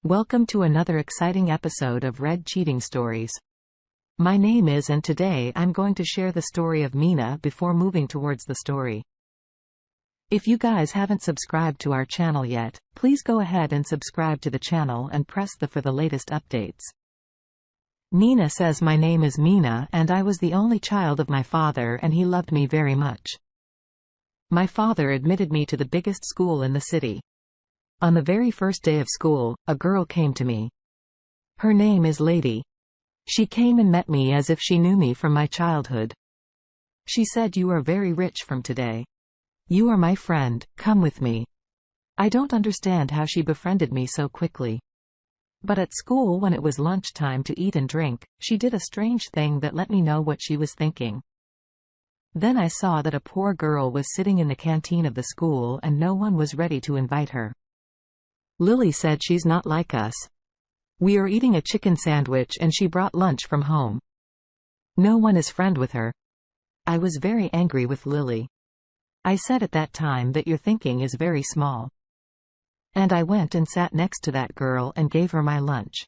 Welcome to another exciting episode of Red Cheating Stories. My name is and today I'm going to share the story of Mina before moving towards the story. If you guys haven't subscribed to our channel yet, please go ahead and subscribe to the channel and press the for the latest updates. Mina says my name is Mina and I was the only child of my father and he loved me very much. My father admitted me to the biggest school in the city. On the very first day of school, a girl came to me. Her name is Lady. She came and met me as if she knew me from my childhood. She said, "You are very rich from today. You are my friend, come with me." I don't understand how she befriended me so quickly. But at school when it was lunchtime to eat and drink, she did a strange thing that let me know what she was thinking. Then I saw that a poor girl was sitting in the canteen of the school and no one was ready to invite her. Lily said she's not like us. We are eating a chicken sandwich and she brought lunch from home. No one is friend with her. I was very angry with Lily. I said at that time that your thinking is very small. And I went and sat next to that girl and gave her my lunch.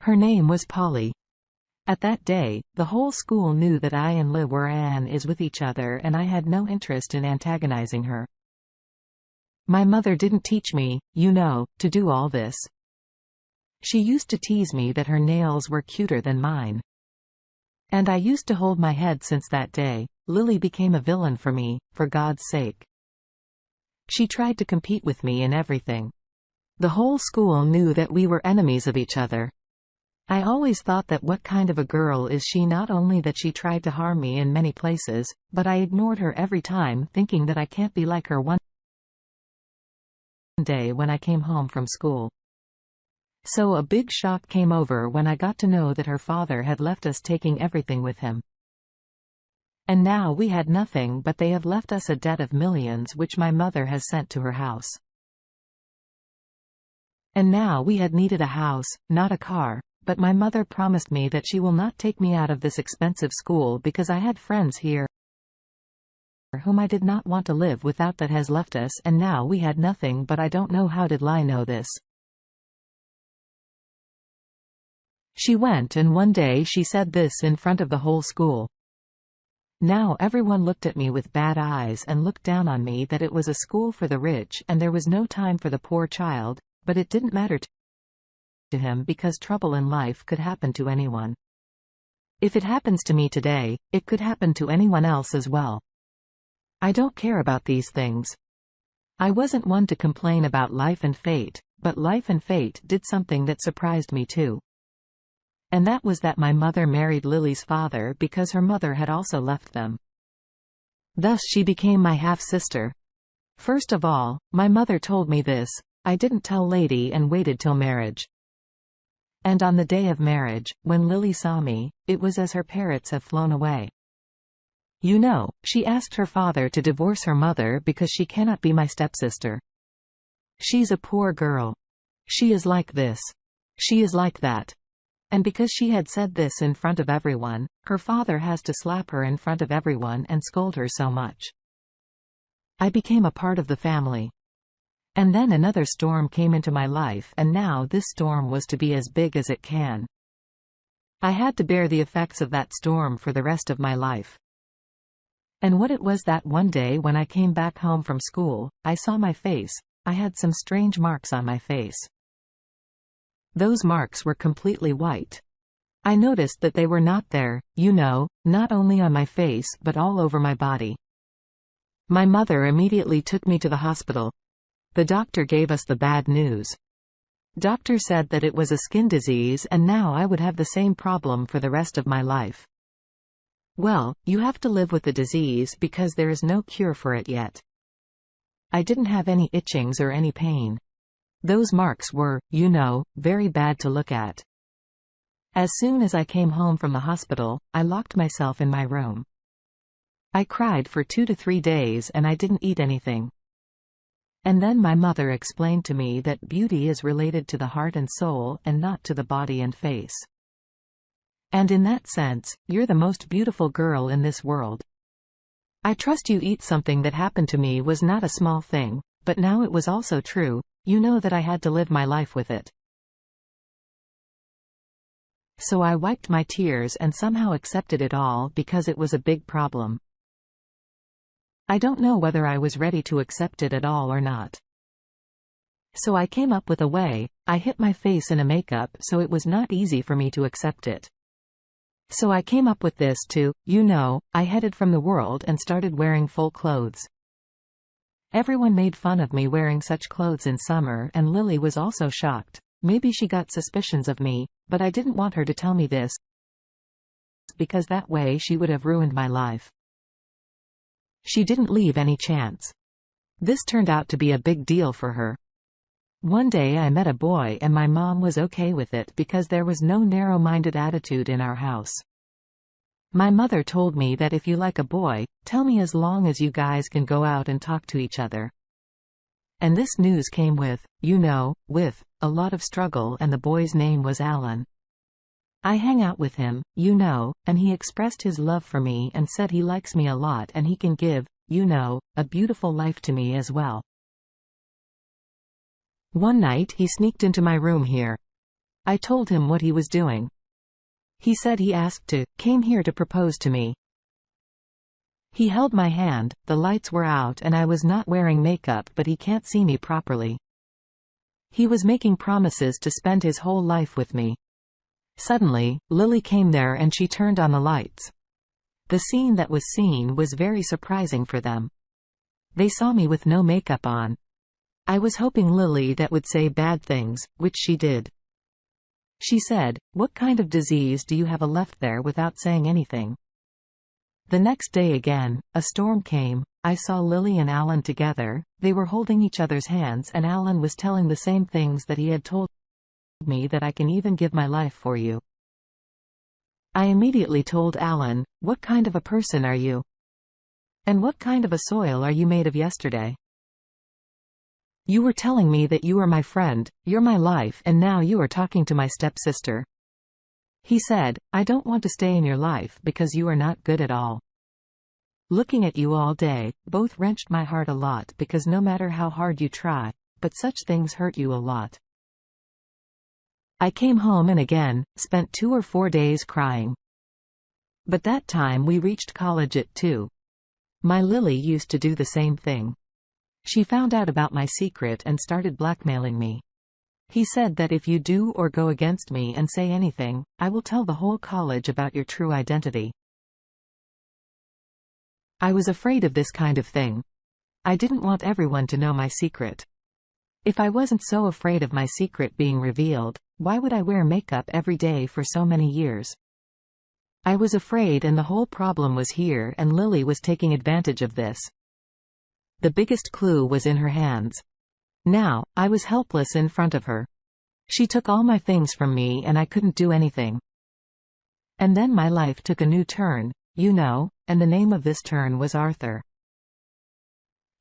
Her name was Polly. At that day, the whole school knew that I and Liv were with each other and I had no interest in antagonizing her. My mother didn't teach me, to do all this. She used to tease me that her nails were cuter than mine. And I used to hold my head. Since that day, Lily became a villain for me, for God's sake. She tried to compete with me in everything. The whole school knew that we were enemies of each other. I always thought that what kind of a girl is she? Not only that she tried to harm me in many places, but I ignored her every time, thinking that I can't be like her. One day when I came home from school. So a big shock came over when I got to know that her father had left us, taking everything with him. And now we had nothing, but they have left us a debt of millions which my mother has sent to her house. And now we had needed a house, not a car, but my mother promised me that she will not take me out of this expensive school because I had friends here whom I did not want to live without. That has left us, and now we had nothing, but I don't know how did Lie know this. She went and one day she said this in front of the whole school. Now everyone looked at me with bad eyes and looked down on me, that it was a school for the rich and there was no time for the poor child, but it didn't matter to him because trouble in life could happen to anyone. If it happens to me today, it could happen to anyone else as well. I don't care about these things. I wasn't one to complain about life and fate, but life and fate did something that surprised me too. And that was that my mother married Lily's father because her mother had also left them. Thus she became my half-sister. First of all, my mother told me this. I didn't tell Lady and waited till marriage. And on the day of marriage, when Lily saw me, it was as her parrots have flown away. She asked her father to divorce her mother because she cannot be my stepsister. She's a poor girl. She is like this. She is like that. And because she had said this in front of everyone, her father has to slap her in front of everyone and scold her so much. I became a part of the family. And then another storm came into my life, and now this storm was to be as big as it can. I had to bear the effects of that storm for the rest of my life. And what it was that one day when I came back home from school, I saw my face. I had some strange marks on my face. Those marks were completely white. I noticed that they were not there, not only on my face but all over my body. My mother immediately took me to the hospital. The doctor gave us the bad news. Doctor said that it was a skin disease and now I would have the same problem for the rest of my life. Well, you have to live with the disease because there is no cure for it yet. I didn't have any itchings or any pain. Those marks were, very bad to look at. As soon as I came home from the hospital, I locked myself in my room. I cried for 2 to 3 days and I didn't eat anything. And then my mother explained to me that beauty is related to the heart and soul and not to the body and face. And in that sense, you're the most beautiful girl in this world. I trust you. Eat something that happened to me was not a small thing, but now it was also true, that I had to live my life with it. So I wiped my tears and somehow accepted it all because it was a big problem. I don't know whether I was ready to accept it at all or not. So I came up with a way. I hit my face in a makeup, so it was not easy for me to accept it. So I came up with this too, I headed from the world and started wearing full clothes. Everyone made fun of me wearing such clothes in summer, and Lily was also shocked. Maybe she got suspicions of me, but I didn't want her to tell me this, because that way she would have ruined my life. She didn't leave any chance. This turned out to be a big deal for her. One day I met a boy and my mom was okay with it because there was no narrow-minded attitude in our house. My mother told me that if you like a boy, tell me as long as you guys can go out and talk to each other. And this news came with a lot of struggle, and the boy's name was Alan. I hang out with him, and he expressed his love for me and said he likes me a lot and he can give, a beautiful life to me as well. One night he sneaked into my room here. I told him what he was doing. He said he came here to propose to me. He held my hand, the lights were out and I was not wearing makeup, but he can't see me properly. He was making promises to spend his whole life with me. Suddenly, Lily came there and she turned on the lights. The scene that was seen was very surprising for them. They saw me with no makeup on. I was hoping Lily that would say bad things, which she did. She said, "What kind of disease do you have?" left there without saying anything. The next day again, a storm came. I saw Lily and Alan together. They were holding each other's hands and Alan was telling the same things that he had told me, that I can even give my life for you. I immediately told Alan, "What kind of a person are you? And what kind of a soil are you made of yesterday? You were telling me that you are my friend, you're my life, and now you are talking to my stepsister." He said, "I don't want to stay in your life because you are not good at all. Looking at you all day." Both wrenched my heart a lot because no matter how hard you try, but such things hurt you a lot. I came home and again, spent 2 or 4 days crying. But that time we reached college at 2. My Lily used to do the same thing. She found out about my secret and started blackmailing me. He said that if you do or go against me and say anything, I will tell the whole college about your true identity. I was afraid of this kind of thing. I didn't want everyone to know my secret. If I wasn't so afraid of my secret being revealed, why would I wear makeup every day for so many years? I was afraid, and the whole problem was here, and Lily was taking advantage of this. The biggest clue was in her hands. Now, I was helpless in front of her. She took all my things from me and I couldn't do anything. And then my life took a new turn, and the name of this turn was Arthur.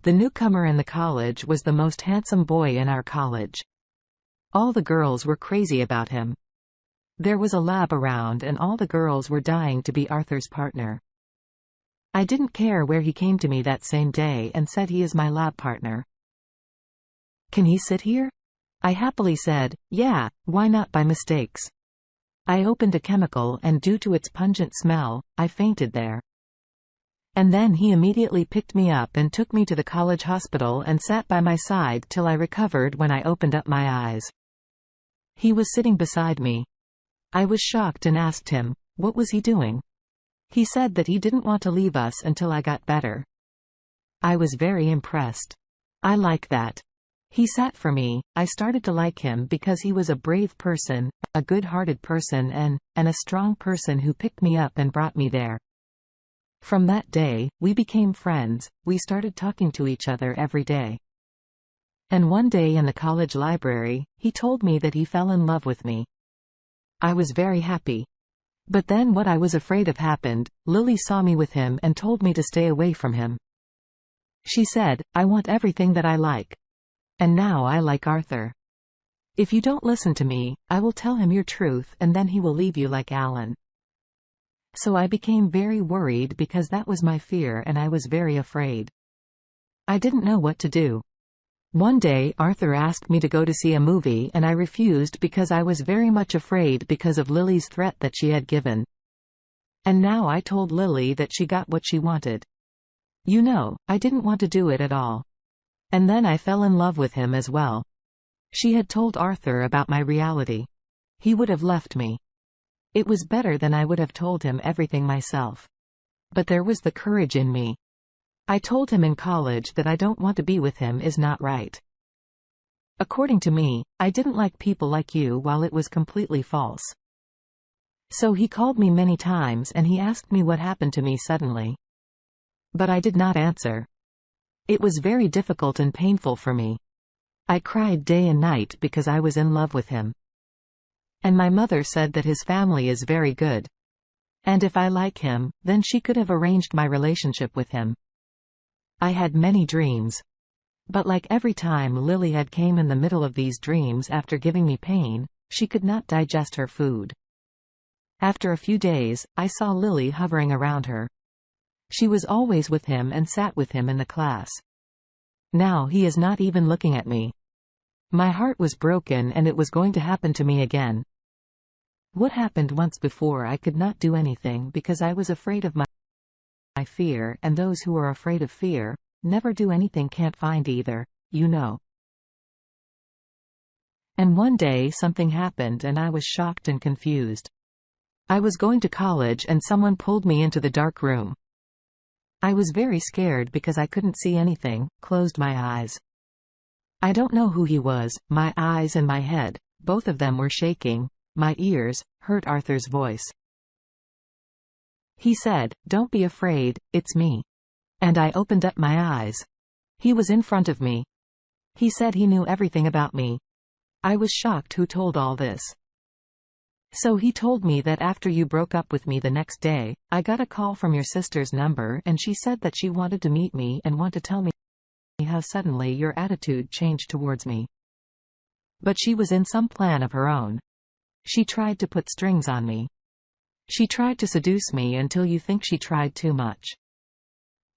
The newcomer in the college was the most handsome boy in our college. All the girls were crazy about him. There was a lab around and all the girls were dying to be Arthur's partner. I didn't care where he came to me that same day and said, "He is my lab partner. Can he sit here?" I happily said, "Yeah, why not?" by mistakes. I opened a chemical and due to its pungent smell, I fainted there. And then he immediately picked me up and took me to the college hospital and sat by my side till I recovered. When I opened up my eyes, he was sitting beside me. I was shocked and asked him, what was he doing? He said that he didn't want to leave us until I got better. I was very impressed. I like that. He sat for me. I started to like him because he was a brave person, a good-hearted person and a strong person who picked me up and brought me there. From that day, we became friends. We started talking to each other every day. And one day in the college library, he told me that he fell in love with me. I was very happy. But then what I was afraid of happened. Lily saw me with him and told me to stay away from him. She said, "I want everything that I like. And now I like Arthur. If you don't listen to me, I will tell him your truth and then he will leave you like Alan." So I became very worried because that was my fear and I was very afraid. I didn't know what to do. One day Arthur asked me to go to see a movie and I refused because I was very much afraid because of Lily's threat that she had given. And now I told Lily that she got what she wanted. You know, I didn't want to do it at all. And then I fell in love with him as well. She had told Arthur about my reality. He would have left me. It was better than I would have told him everything myself. But there was the courage in me. I told him in college that I don't want to be with him is not right. According to me, I didn't like people like you while it was completely false. So he called me many times and he asked me what happened to me suddenly. But I did not answer. It was very difficult and painful for me. I cried day and night because I was in love with him. And my mother said that his family is very good. And if I like him, then she could have arranged my relationship with him. I had many dreams. But like every time Lily had came in the middle of these dreams after giving me pain, she could not digest her food. After a few days, I saw Lily hovering around her. She was always with him and sat with him in the class. Now he is not even looking at me. My heart was broken and it was going to happen to me again. What happened once before I could not do anything because I was afraid of my fear, and those who are afraid of fear never do anything, can't find either, you know. And one day something happened and I was shocked and confused. I was going to college and someone pulled me into the dark room. I was very scared because I couldn't see anything, closed my eyes. I don't know who he was, my eyes and my head, both of them were shaking, my ears heard Arthur's voice. He said, "Don't be afraid, it's me." And I opened up my eyes. He was in front of me. He said he knew everything about me. I was shocked. Who told all this? So he told me that after you broke up with me the next day, I got a call from your sister's number and she said that she wanted to meet me and want to tell me how suddenly your attitude changed towards me. But she was in some plan of her own. She tried to put strings on me. She tried to seduce me until you think she tried too much.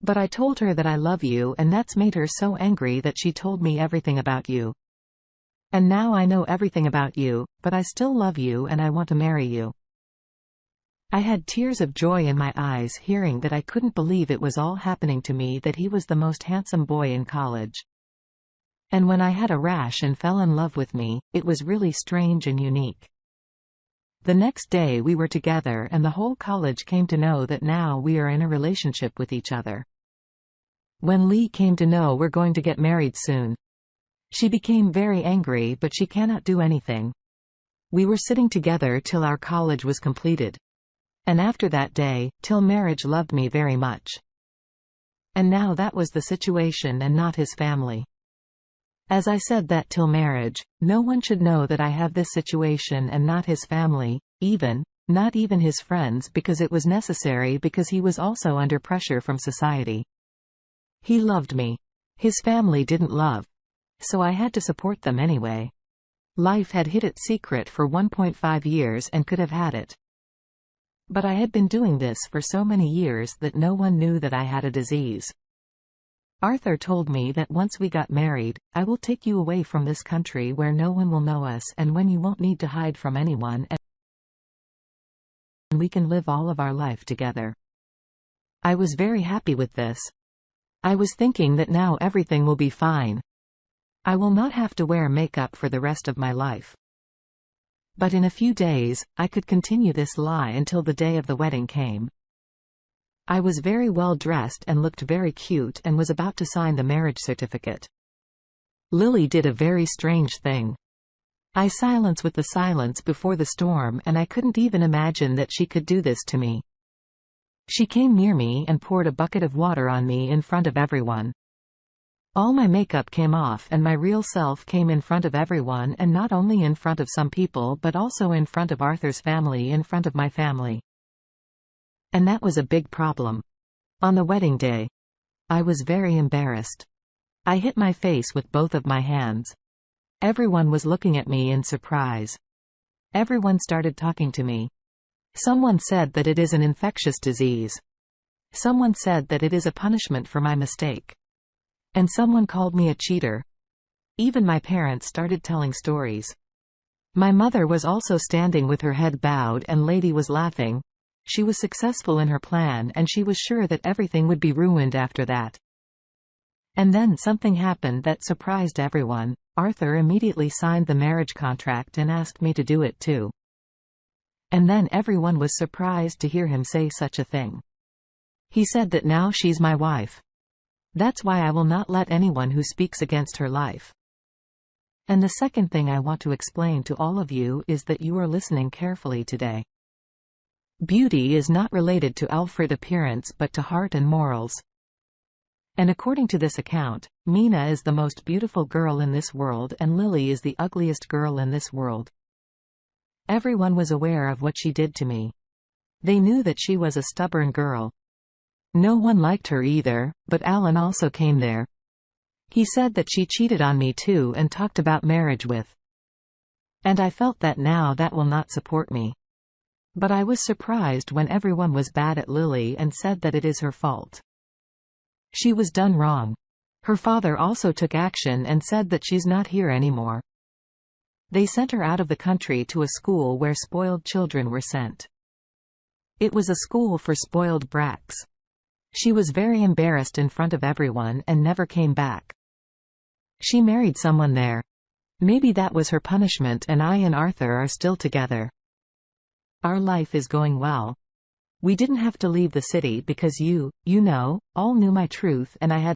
But I told her that I love you and that's made her so angry that she told me everything about you. And now I know everything about you, but I still love you and I want to marry you. I had tears of joy in my eyes hearing that. I couldn't believe it was all happening to me, that he was the most handsome boy in college. And when I had a rash and fell in love with me, it was really strange and unique. The next day we were together and the whole college came to know that now we are in a relationship with each other. When Lee came to know we're going to get married soon, she became very angry, but she cannot do anything. We were sitting together till our college was completed. And after that day, till marriage, loved me very much. And now that was the situation and not his family. As I said that till marriage, no one should know that I have this situation and not his family, not even his friends, because it was necessary, because he was also under pressure from society. He loved me. His family didn't love. So I had to support them anyway. Life had hid it secret for 1.5 years and could have had it. But I had been doing this for so many years that no one knew that I had a disease. Arthur told me that once we got married, I will take you away from this country where no one will know us and when you won't need to hide from anyone, and we can live all of our life together. I was very happy with this. I was thinking that now everything will be fine. I will not have to wear makeup for the rest of my life. But in a few days, I could continue this lie until the day of the wedding came. I was very well dressed and looked very cute and was about to sign the marriage certificate. Lily did a very strange thing. I silence with the silence before the storm, and I couldn't even imagine that she could do this to me. She came near me and poured a bucket of water on me in front of everyone. All my makeup came off and my real self came in front of everyone, and not only in front of some people but also in front of Arthur's family, in front of my family. And that was a big problem. On the wedding day, I was very embarrassed. I hit my face with both of my hands. Everyone was looking at me in surprise. Everyone started talking to me. Someone said that it is an infectious disease. Someone said that it is a punishment for my mistake. And someone called me a cheater. Even my parents started telling stories. My mother was also standing with her head bowed and Lady was laughing. She was successful in her plan and she was sure that everything would be ruined after that. And then something happened that surprised everyone. Arthur immediately signed the marriage contract and asked me to do it too. And then everyone was surprised to hear him say such a thing. He said that now she's my wife. That's why I will not let anyone who speaks against her life. And the second thing I want to explain to all of you is that you are listening carefully today. Beauty is not related to outward appearance but to heart and morals. And according to this account, Mina is the most beautiful girl in this world and Lily is the ugliest girl in this world. Everyone was aware of what she did to me. They knew that she was a stubborn girl. No one liked her either, but Alan also came there. He said that she cheated on me too and talked about marriage with. And I felt that now that will not support me. But I was surprised when everyone was bad at Lily and said that it is her fault. She was done wrong. Her father also took action and said that she's not here anymore. They sent her out of the country to a school where spoiled children were sent. It was a school for spoiled brats. She was very embarrassed in front of everyone and never came back. She married someone there. Maybe that was her punishment and I and Arthur are still together. Our life is going well. We didn't have to leave the city because you all knew my truth and I had